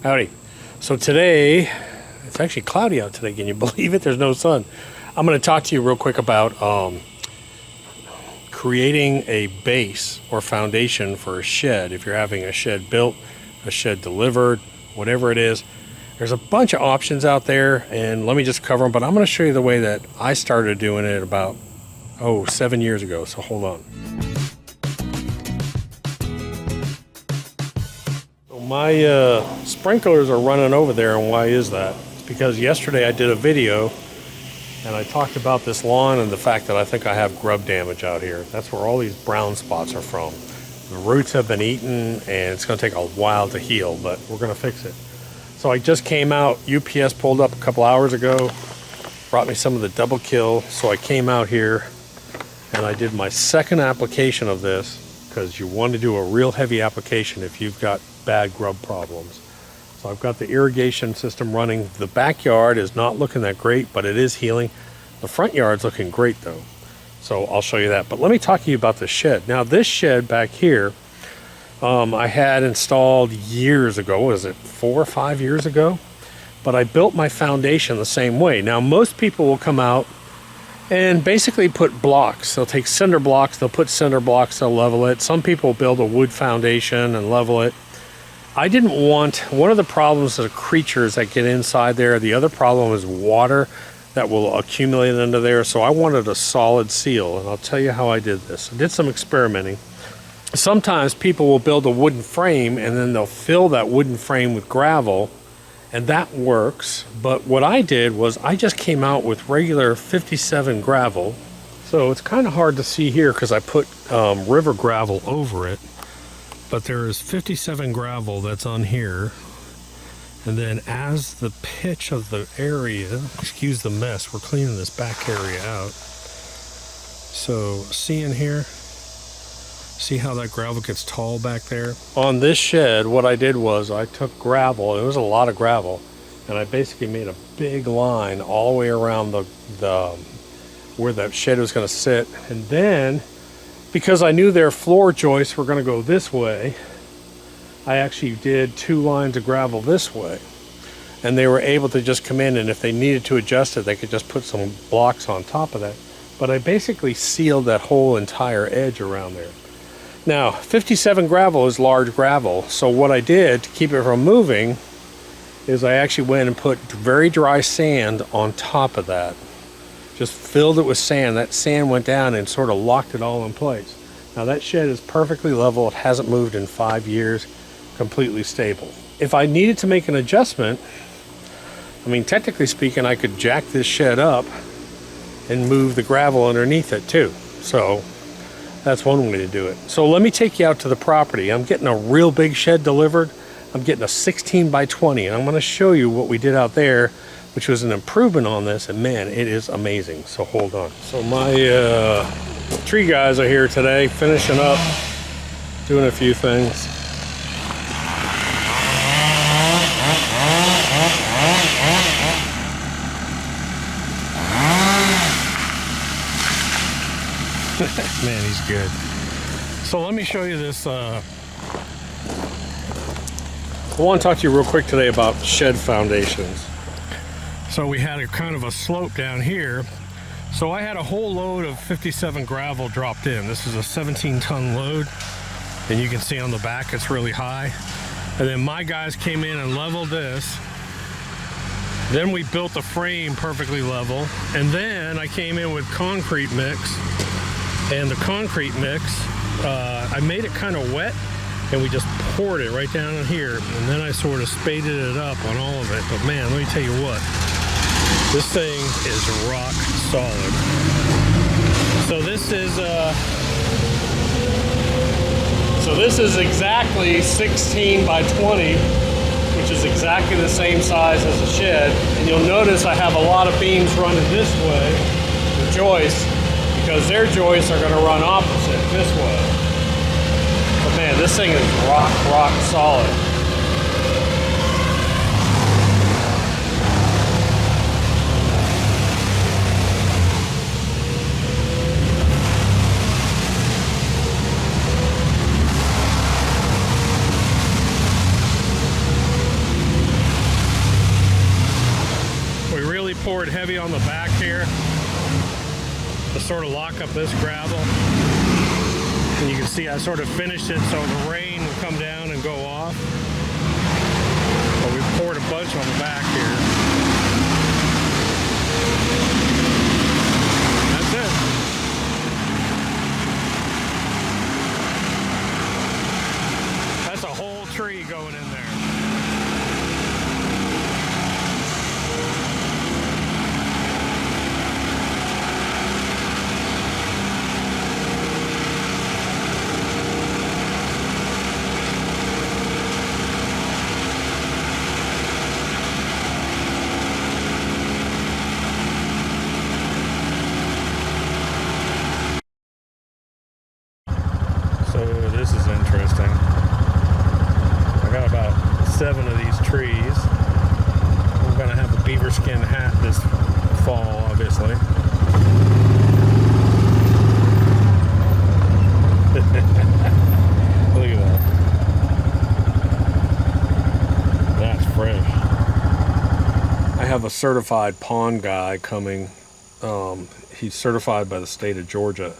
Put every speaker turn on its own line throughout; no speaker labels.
Howdy. So today, it's actually cloudy out today. Can you believe it? There's no sun. I'm going to talk to you real quick about creating a base or foundation for a shed. If you're having a shed built, a shed delivered, whatever it is, there's a bunch of options out there, and let me just cover them. But I'm going to show you the way that I started doing it about 7 years ago. So hold on. My sprinklers are running over there, and why is that? It's because yesterday I did a video and I talked about this lawn and the fact that I think I have grub damage out here. That's where all these brown spots are from. The roots have been eaten and it's going to take a while to heal, but we're going to fix it. So I just came out, UPS pulled up a couple hours ago, brought me some of the double kill. So I came out here and I did my second application of this, because you want to do a real heavy application if you've got bad grub problems. So I've got the irrigation system running. The backyard is not looking that great, but it is healing. The front yard's looking great though. So I'll show you that. But let me talk to you about the shed. Now this shed back here, I had installed years ago. What is it, 4 or 5 years ago? But I built my foundation the same way. Now most people will come out and basically put blocks. They'll take cinder blocks, they'll put cinder blocks, they'll level it. Some people build a wood foundation and level it. I didn't want, one of the problems is creatures that get inside there. The other problem is water that will accumulate under there. So I wanted a solid seal, and I'll tell you how I did this. I did some experimenting. Sometimes people will build a wooden frame and then they'll fill that wooden frame with gravel, and that works. But what I did was I just came out with regular 57 gravel. So it's kind of hard to see here because I put river gravel over it. But there is 57 gravel that's on here. And then as the pitch of the area, excuse the mess, we're cleaning this back area out. So see in here, see how that gravel gets tall back there? On this shed, what I did was I took gravel, it was a lot of gravel, and I basically made a big line all the way around the where that shed was gonna sit. And then, because I knew their floor joists were going to go this way, I actually did 2 lines of gravel this way. And they were able to just come in, and if they needed to adjust it, they could just put some blocks on top of that. But I basically sealed that whole entire edge around there. Now, 57 gravel is large gravel, so what I did to keep it from moving is I actually went and put very dry sand on top of that. Just filled it with sand. That sand went down and sort of locked it all in place. Now that shed is perfectly level. It hasn't moved in 5 years, completely stable. If I needed to make an adjustment, I mean, technically speaking, I could jack this shed up and move the gravel underneath it too. So that's one way to do it. So let me take you out to the property. I'm getting a real big shed delivered. I'm getting a 16 by 20, and I'm going to show you what we did out there, which was an improvement on this, and man, it is amazing. So hold on. So my tree guys are here today, finishing up, doing a few things. Man, he's good. So let me show you this. I want to talk to you real quick today about shed foundations. So we had a kind of a slope down here. So I had a whole load of 57 gravel dropped in. This is a 17-ton load, and you can see on the back it's really high. And then my guys came in and leveled this. Then we built the frame perfectly level, and then I came in with concrete mix. And the concrete mix, I made it kind of wet, and we just poured it right down in here, and then I sort of spaded it up on all of it. But man, let me tell you what, this thing is rock solid. So this is exactly 16 by 20, which is exactly the same size as the shed. And you'll notice I have a lot of beams running this way, the joists, because their joists are going to run opposite this way. But man, this thing is rock solid. heavy on the back here to sort of lock up this gravel. And you can see I sort of finished it so the rain will come down and go off. But we poured a bunch on the back here. That's it. That's a whole tree going in there. So this is interesting. I got about 7 of these trees. I'm gonna have a beaver skin hat this fall, obviously. Look at that. That's fresh. I have a certified pond guy coming. He's certified by the state of Georgia.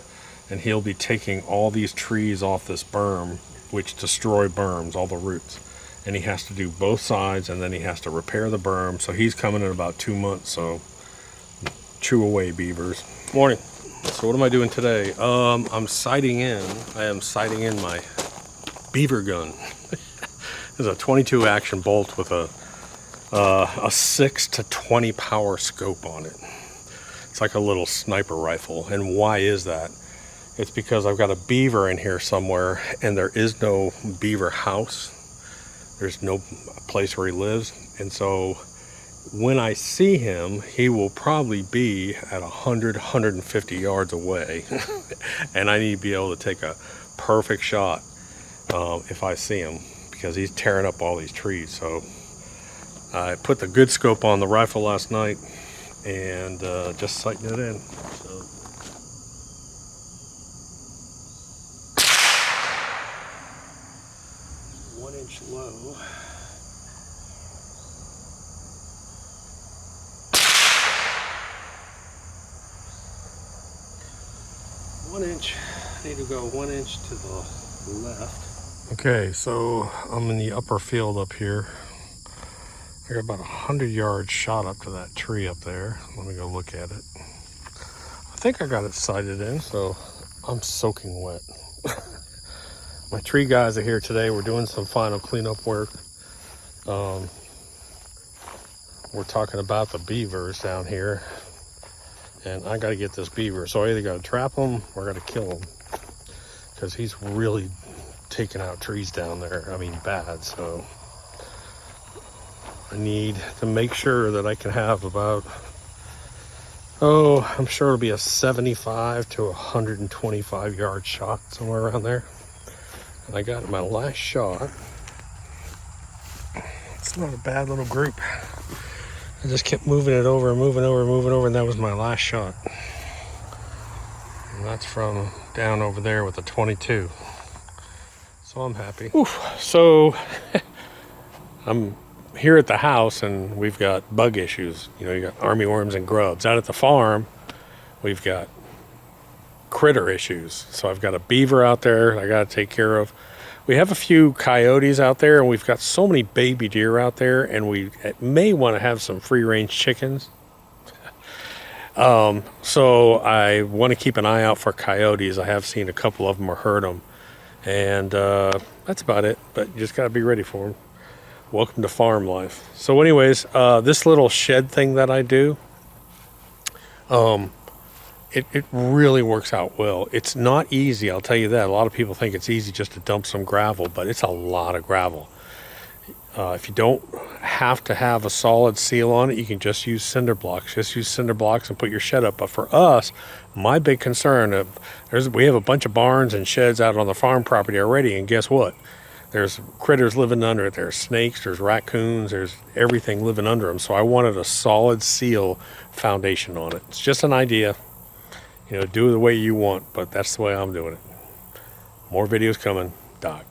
And he'll be taking all these trees off this berm, which destroy berms, all the roots. And he has to do both sides, and then he has to repair the berm. So he's coming in about 2 months, so chew away, beavers. Morning. So what am I doing today? I'm sighting in. I am sighting in my beaver gun. There's a 22 action bolt with a 6 to 20 power scope on it. It's like a little sniper rifle. And why is that? It's because I've got a beaver in here somewhere, and there is no beaver house. There's no place where he lives. And so when I see him, he will probably be at 100, 150 yards away. And I need to be able to take a perfect shot if I see him, because he's tearing up all these trees. So I put the good scope on the rifle last night and just sighting it in. So. 1 inch low. One inch. I need to go 1 inch to the left. Okay, so I'm in the upper field up here. I got about 100 yards shot up to that tree up there. Let me go look at it. I think I got it sighted in, so I'm soaking wet. My tree guys are here today. We're doing some final cleanup work. We're talking about the beavers down here. And I got to get this beaver. So I either got to trap him or I got to kill him. Because he's really taking out trees down there. I mean, bad. So I need to make sure that I can have about, I'm sure it'll be a 75 to 125 yard shot, somewhere around there. And I got my last shot. It's not a bad little group. I just kept moving it over, moving over, and that was my last shot. And that's from down over there with a 22. So I'm happy. Oof. So I'm here at the house and we've got bug issues. You know, you got armyworms and grubs. Out at the farm, we've got critter issues. So I've got a beaver out there I got to take care of. We have a few coyotes out there, and we've got so many baby deer out there, and we may want to have some free-range chickens. So I want to keep an eye out for coyotes. I have seen a couple of them or heard them, and that's about it. But you just got to be ready for them. Welcome to farm life. So anyways, this little shed thing that I do, it really works out well. It's not easy, I'll tell you that. A lot of people think it's easy just to dump some gravel, but it's a lot of gravel. If you don't have to have a solid seal on it, you can just use cinder blocks. Just use cinder blocks and put your shed up. But for us, my big concern, we have a bunch of barns and sheds out on the farm property already, and guess what? There's critters living under it. There's snakes, there's raccoons, there's everything living under them. So I wanted a solid seal foundation on it. It's just an idea. You know, do it the way you want, but that's the way I'm doing it. More videos coming. Doc.